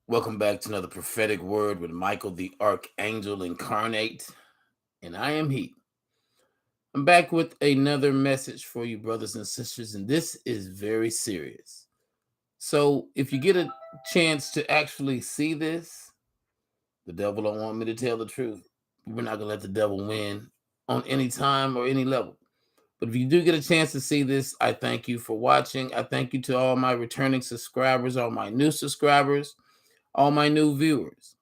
Welcome back to another prophetic word with Michael the Archangel Incarnate, and I am He. I'm back with another message for you, brothers and sisters, and this is very serious. So, if you get a chance to actually see this, the devil don't want me to tell the truth. We're not gonna let the devil win on any time or any level. But if you do get a chance to see this, I thank you for watching. I thank you to all my returning subscribers, all my new subscribers, all my new viewers.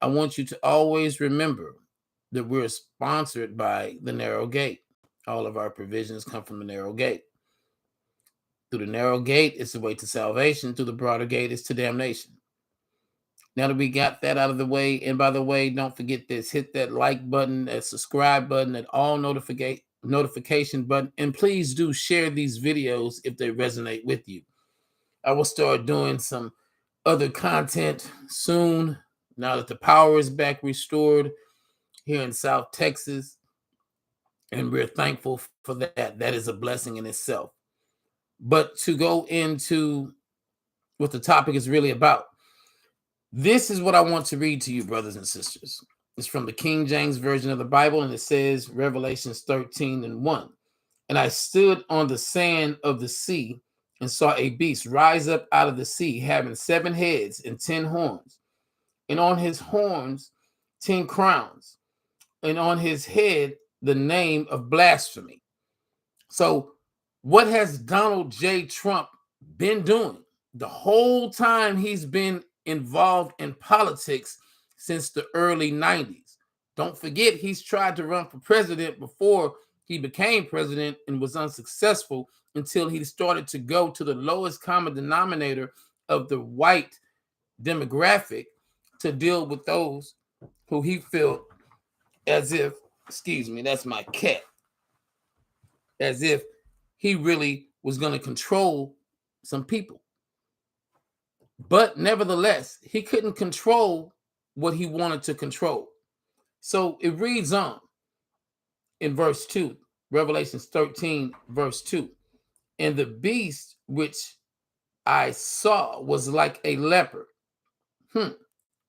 I want you to always remember that we're sponsored by the narrow gate. All of our provisions come from the narrow gate. Through the narrow gate is the way to salvation. Through the broader gate is to damnation. Now that we got that out of the way, and by the way, don't forget this: hit that like button, that subscribe button, that all notification button, and please do share these videos if they resonate with you. I will start doing some other content soon. Now that the power is back restored here in South Texas, and we're thankful for that. That is a blessing in itself. But to go into what the topic is really about, this is what I want to read to you, brothers and sisters. It's from the King James Version of the Bible, and it says, Revelations 13:1. And I stood on the sand of the sea and saw a beast rise up out of the sea, having 7 heads and 10 horns, and on his horns 10 crowns, and on his head the name of blasphemy. So, what has Donald J. Trump been doing the whole time he's been involved in politics since the early 90s? Don't forget, he's tried to run for president before he became president and was unsuccessful until he started to go to the lowest common denominator of the white demographic to deal with those who he felt as if, excuse me, that's my cat, as if he really was going to control some people. But nevertheless, he couldn't control what he wanted to control. So it reads on in verse 2, Revelations 13, verse 2. And the beast which I saw was like a leopard.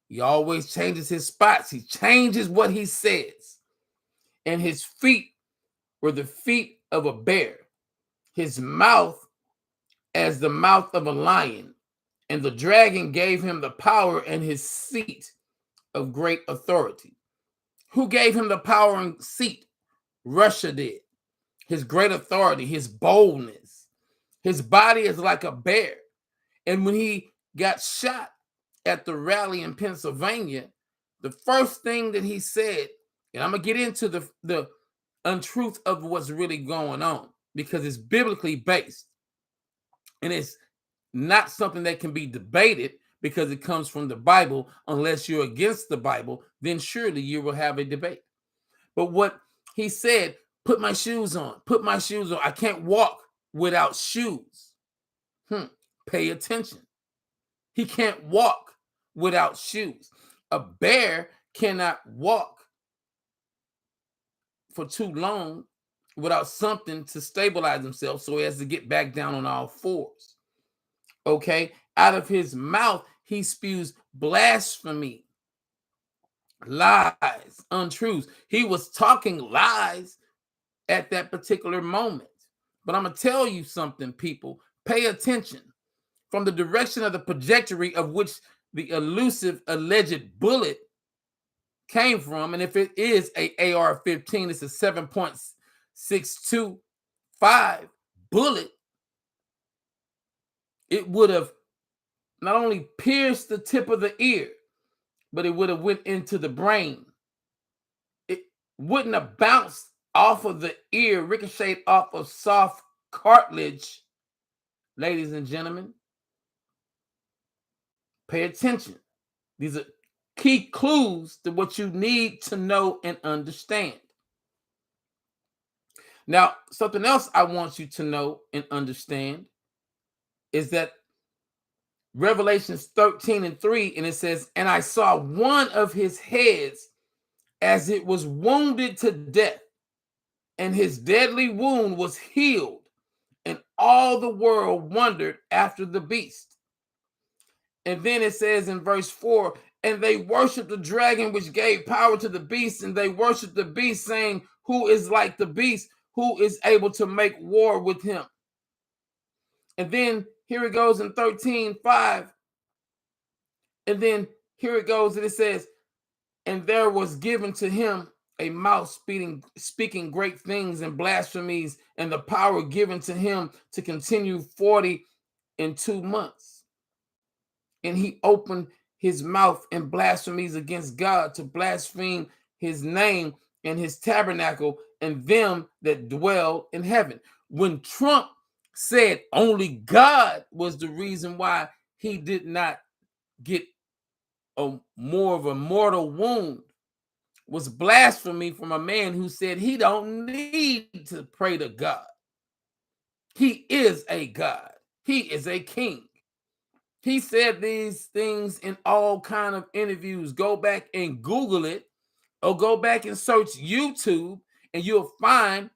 He always changes his spots. He changes what he says. And his feet were the feet of a bear, his mouth as the mouth of a lion, and the dragon gave him the power and his seat of great authority. Who gave him the power and seat? Russia did. His great authority, his boldness. His body is like a bear. And when he got shot at the rally in Pennsylvania, the first thing that he said, and I'm going to get into the untruth of what's really going on because it's biblically based. And it's not something that can be debated because it comes from the Bible. Unless you're against the Bible, then surely you will have a debate. But what he said, put my shoes on, put my shoes on. I can't walk without shoes. Pay attention. He can't walk without shoes. A bear cannot walk for too long without something to stabilize himself so he has to get back down on all fours. Okay? Out of his mouth, he spews blasphemy, lies, untruths. He was talking lies at that particular moment. But I'm going to tell you something, people. Pay attention. From the direction of the trajectory of which the elusive alleged bullet came from, and if it is a AR-15, it's a 7.625 bullet, it would have not only pierced the tip of the ear, but it would have went into the brain. It wouldn't have bounced off of the ear, ricocheted off of soft cartilage. Ladies and gentlemen, pay attention. These are key clues to what you need to know and understand. Now, something else I want you to know and understand is that Revelations 13:3, and it says, and I saw one of his heads as it was wounded to death, and his deadly wound was healed, and all the world wondered after the beast. And then it says in verse 4, and they worshiped the dragon, which gave power to the beast, and they worshiped the beast, saying, who is like the beast, who is able to make war with him? And then here it goes in 13:5. And then here it goes, and it says, and there was given to him a mouth speaking great things and blasphemies, and the power given to him to continue 42 months. And he opened his mouth in blasphemies against God, to blaspheme his name and his tabernacle and them that dwell in heaven. When Trump said only God was the reason why he did not get more of a mortal wound, was blasphemy from a man who said he don't need to pray to God. He is a God. He is a king. He said these things in all kind of interviews. Go back and Google it, or go back and search YouTube, and you'll find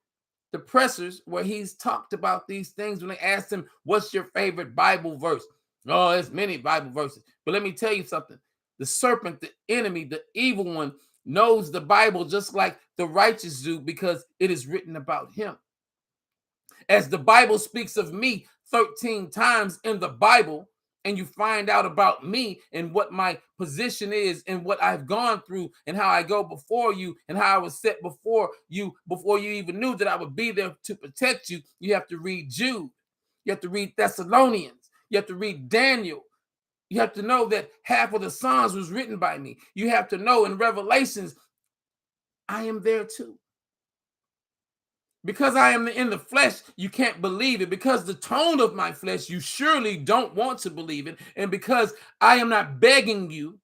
the pressers where he's talked about these things when they asked him, what's your favorite Bible verse? Oh, there's many Bible verses. But let me tell you something. The serpent, the enemy, the evil one knows the Bible just like the righteous do, because it is written about him. As the Bible speaks of me 13 times in the Bible, and you find out about me and what my position is and what I've gone through and how I go before you and how I was set before you even knew that I would be there to protect you. You have to read Jude. You have to read Thessalonians. You have to read Daniel. You have to know that half of the Psalms was written by me. You have to know in Revelations, I am there too. Because I am in the flesh, you can't believe it. Because the tone of my flesh, you surely don't want to believe it. And because I am not begging you,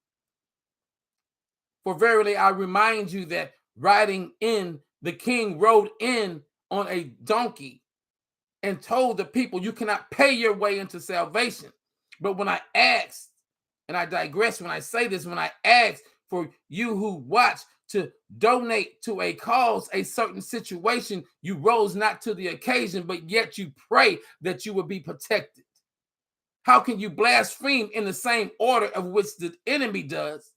for verily I remind you that riding in, the king rode in on a donkey and told the people, you cannot pay your way into salvation. But when I asked, and I digress when I say this, when I asked for you who watch to donate to a cause, a certain situation, you rose not to the occasion, but yet you pray that you will be protected. How can you blaspheme in the same order of which the enemy does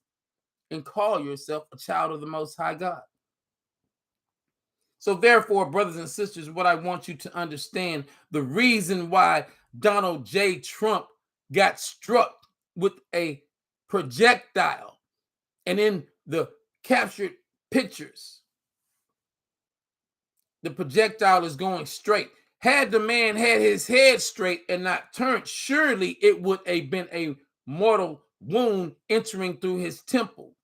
and call yourself a child of the Most High God? So therefore, brothers and sisters, what I want you to understand, the reason why Donald J. Trump got struck with a projectile, and in the captured pictures, the projectile is going straight. Had the man had his head straight and not turned, surely it would have been a mortal wound entering through his temple.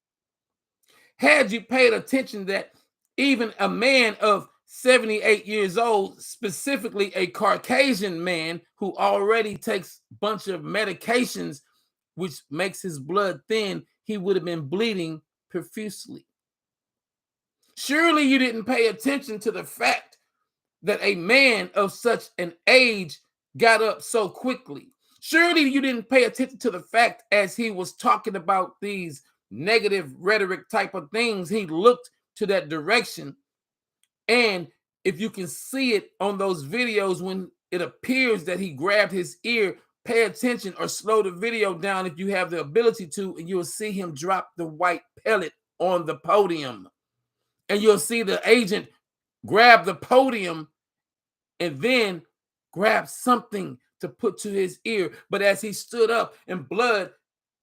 Had you paid attention that even a man of 78 years old, specifically a Caucasian man who already takes a bunch of medications, which makes his blood thin, he would have been bleeding profusely. Surely you didn't pay attention to the fact that a man of such an age got up so quickly. Surely you didn't pay attention to the fact as he was talking about these negative rhetoric type of things, he looked to that direction. And if you can see it on those videos, when it appears that he grabbed his ear, pay attention or slow the video down if you have the ability to, and you'll see him drop the white pellet on the podium. And you'll see the agent grab the podium and then grab something to put to his ear. But as he stood up and blood,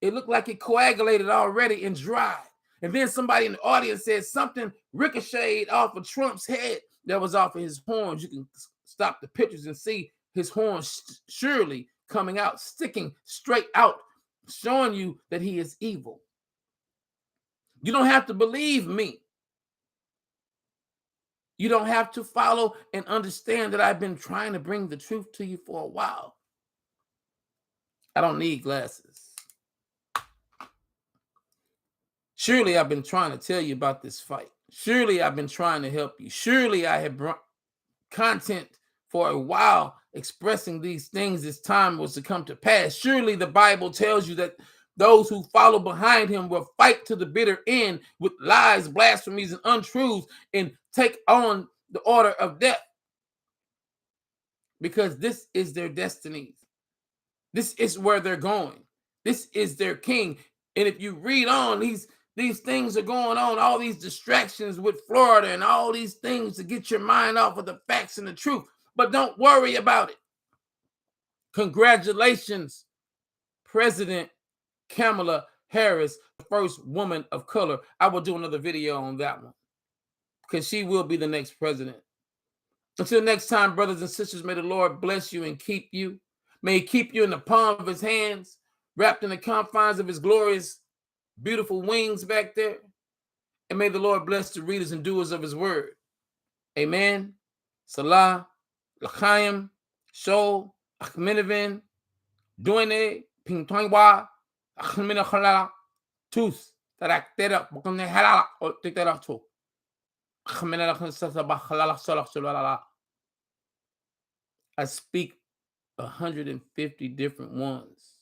it looked like it coagulated already and dried. And then somebody in the audience said something ricocheted off of Trump's head that was off of his horns. You can stop the pictures and see his horns surely coming out, sticking straight out, showing you that he is evil. You don't have to believe me. You don't have to follow and understand that I've been trying to bring the truth to you for a while. I don't need glasses. Surely I've been trying to tell you about this fight. Surely I've been trying to help you. Surely I have brought content for a while expressing these things. This time was to come to pass. Surely the Bible tells you that those who follow behind him will fight to the bitter end with lies, blasphemies, and untruths, and take on the order of death. Because this is their destiny. This is where they're going. This is their king. And if you read on, these things are going on, all these distractions with Florida and all these things to get your mind off of the facts and the truth. But don't worry about it. Congratulations, President Kamala Harris, the first woman of color. I will do another video on that one because she will be the next president. Until next time, brothers and sisters, may the Lord bless you and keep you. May he keep you in the palm of his hands, wrapped in the confines of his glorious, beautiful wings back there. And may the Lord bless the readers and doers of his word. Amen. Salah, L'chaim, Shol, Achmenevin, Duene, Pingtongwa, Achmenachala, Tus, Taraktera, Bokone Halala, or take that out too. I speak 150 different ones.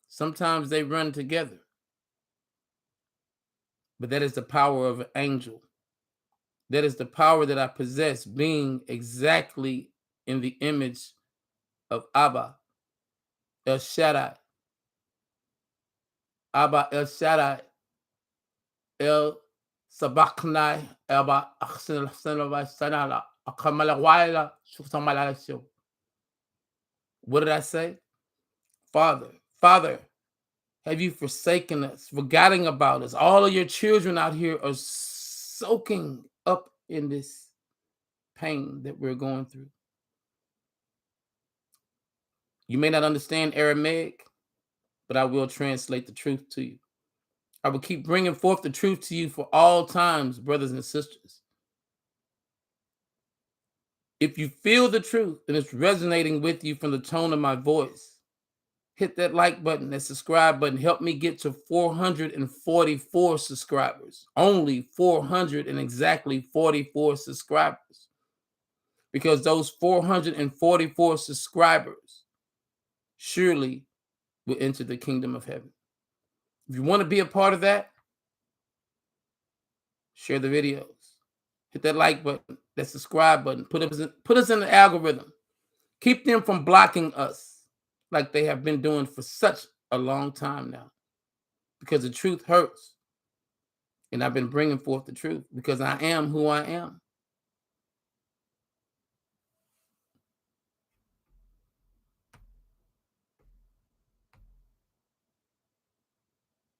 Sometimes they run together. But that is the power of an angel. That is the power that I possess, being exactly in the image of Abba, El Shaddai. Abba, El Shaddai, El Sabachnai, Abba, Achsen, Sanala, Akamalawaila, Shukamalasho. What did I say? Father, Father, have you forsaken us, forgetting about us? All of your children out here are soaking up in this pain that we're going through. You may not understand Aramaic, but I will translate the truth to you. I will keep bringing forth the truth to you for all times, brothers and sisters. If you feel the truth and it's resonating with you from the tone of my voice, hit that like button, that subscribe button. Help me get to 444 subscribers. Only 400 and exactly 44 subscribers. Because those 444 subscribers surely will enter the kingdom of heaven. If you want to be a part of that, share the videos. Hit that like button, that subscribe button. Put us in the algorithm. Keep them from blocking us like they have been doing for such a long time now. Because the truth hurts. And I've been bringing forth the truth because I am who I am.